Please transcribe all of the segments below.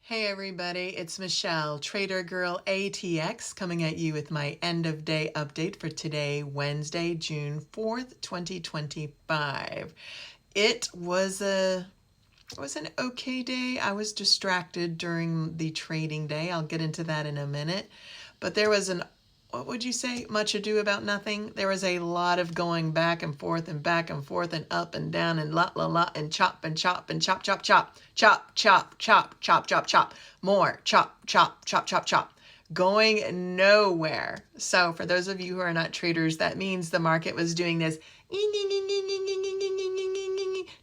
Hey everybody, it's Michelle, Trader Girl ATX, coming at you with my end of day update for today, Wednesday, June 4th, 2025. It was an okay day. I was distracted during the trading day. I'll get into that in a minute. But there was what would you say? Much ado about nothing. There was a lot of going back and forth and back and forth and up and down and la la la and chop and chop and chop chop chop chop chop chop chop chop chop more chop chop chop chop chop going nowhere. So for those of you who are not traders, that means the market was doing this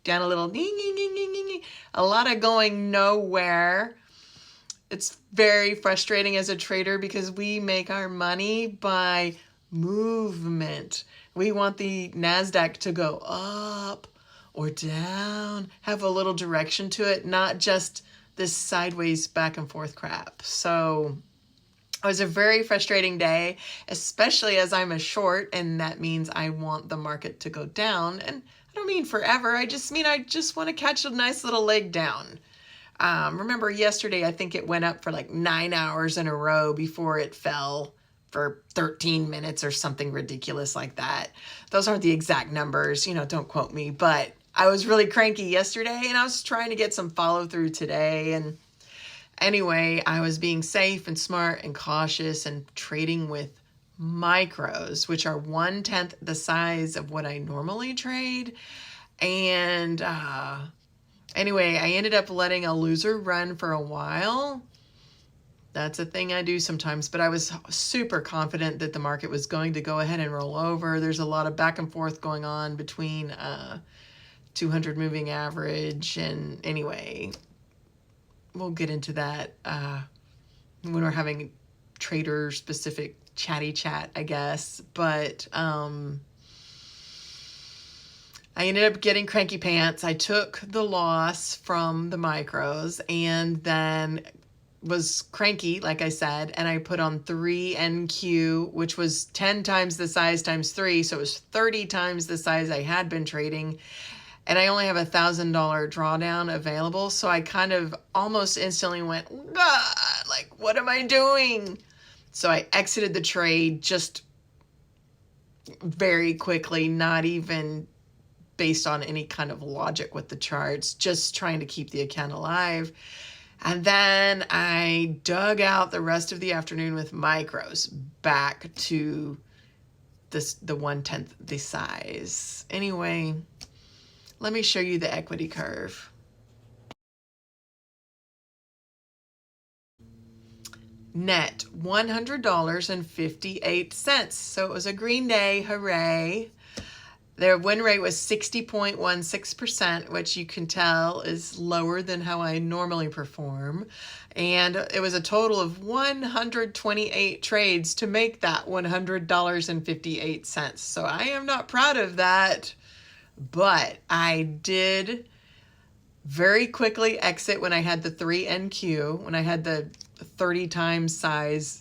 down a little, a lot of going nowhere. It's very frustrating as a trader because we make our money by movement. We want the NASDAQ to go up or down, have a little direction to it, not just this sideways back and forth crap. So it was a very frustrating day, especially as I'm a short, and that means I want the market to go down. And I don't mean forever. I just mean I just want to catch a nice little leg down. Remember yesterday, I think it went up for like 9 hours in a row before it fell for 13 minutes or something ridiculous like that. Those aren't the exact numbers, don't quote me, but I was really cranky yesterday and I was trying to get some follow through today. And anyway, I was being safe and smart and cautious and trading with micros, which are 1/10 the size of what I normally trade. And, anyway, I ended up letting a loser run for a while. That's a thing I do sometimes, but I was super confident that the market was going to go ahead and roll over. There's a lot of back and forth going on between 200 moving average. And anyway, we'll get into that when we're having trader specific chatty chat, I guess. But I ended up getting cranky pants. I took the loss from the micros and then was cranky, like I said, and I put on 3 NQ, which was 10 times the size times 3, so it was 30 times the size I had been trading, and I only have $1,000 drawdown available, so I kind of almost instantly went, God, like, what am I doing? So I exited the trade just very quickly, not even based on any kind of logic with the charts, just trying to keep the account alive. And then I dug out the rest of the afternoon with micros back to the 1/10 the size. Anyway, let me show you the equity curve. Net $100.58. So it was a green day, hooray. Their win rate was 60.16%, which you can tell is lower than how I normally perform. And it was a total of 128 trades to make that $100.58. So I am not proud of that, but I did very quickly exit when I had the 3 NQ, when I had the 30 times size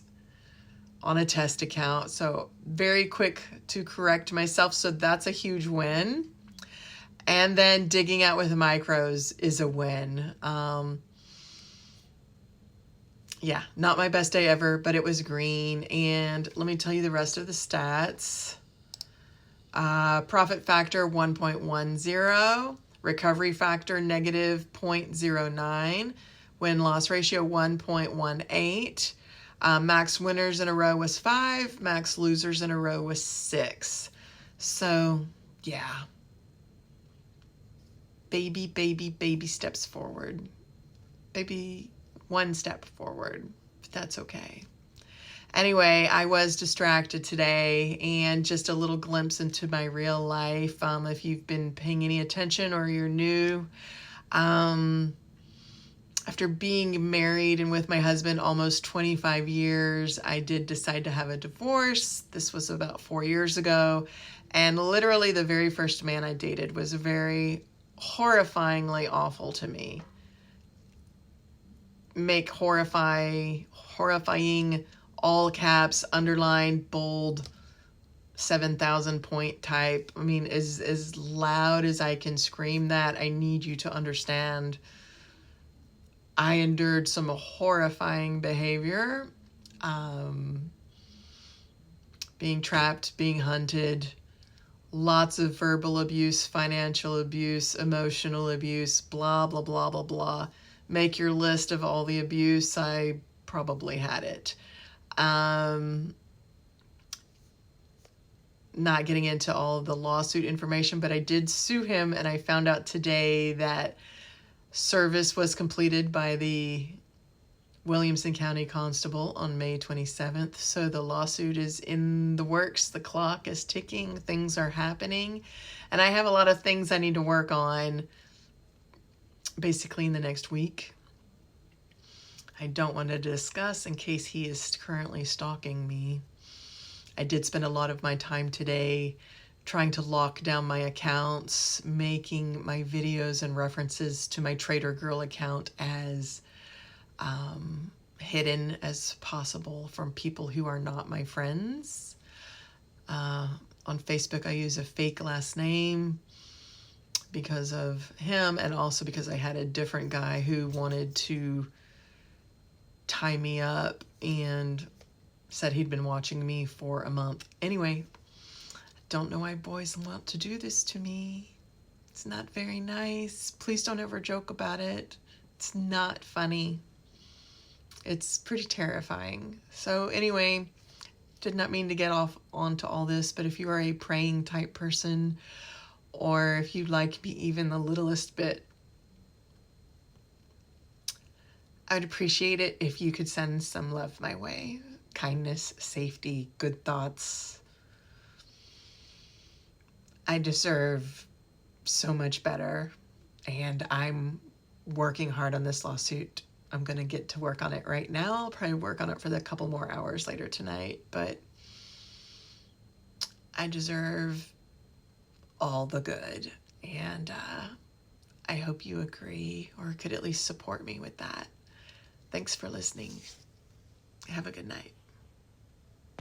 on a test account. So very quick to correct myself. So that's a huge win. And then digging out with micros is a win. Yeah, not my best day ever, but it was green. And let me tell you the rest of the stats. Profit factor 1.10, recovery factor negative 0.09, win-loss ratio 1.18. Max winners in a row was 5. Max losers in a row was 6. So, yeah. Baby steps forward. Maybe one step forward, but that's okay. Anyway, I was distracted today, and just a little glimpse into my real life. If you've been paying any attention or you're new, after being married and with my husband almost 25 years, I did decide to have a divorce. This was about 4 years ago. And literally the very first man I dated was very horrifyingly awful to me. Make horrifying, all caps, underline, bold, 7,000 point type. I mean, as loud as I can scream that, I need you to understand I endured some horrifying behavior, being trapped, being hunted, lots of verbal abuse, financial abuse, emotional abuse, blah, blah, blah, blah, blah. Make your list of all the abuse. I probably had it. Not getting into all of the lawsuit information, but I did sue him, and I found out today that service was completed by the Williamson County Constable on May 27th. So the lawsuit is in the works. The clock is ticking. Things are happening. And I have a lot of things I need to work on basically in the next week. I don't want to discuss in case he is currently stalking me. I did spend a lot of my time today trying to lock down my accounts, making my videos and references to my Trader Girl account as hidden as possible from people who are not my friends. On Facebook, I use a fake last name because of him, and also because I had a different guy who wanted to tie me up and said he'd been watching me for a month. Anyway, don't know why boys want to do this to me. It's not very nice. Please don't ever joke about it. It's not funny. It's pretty terrifying. So anyway, did not mean to get off onto all this, but if you are a praying type person, or if you like me even the littlest bit, I'd appreciate it if you could send some love my way. Kindness, safety, good thoughts. I deserve so much better, and I'm working hard on this lawsuit. I'm going to get to work on it right now. I'll probably work on it for a couple more hours later tonight, but I deserve all the good, and I hope you agree or could at least support me with that. Thanks for listening. Have a good night.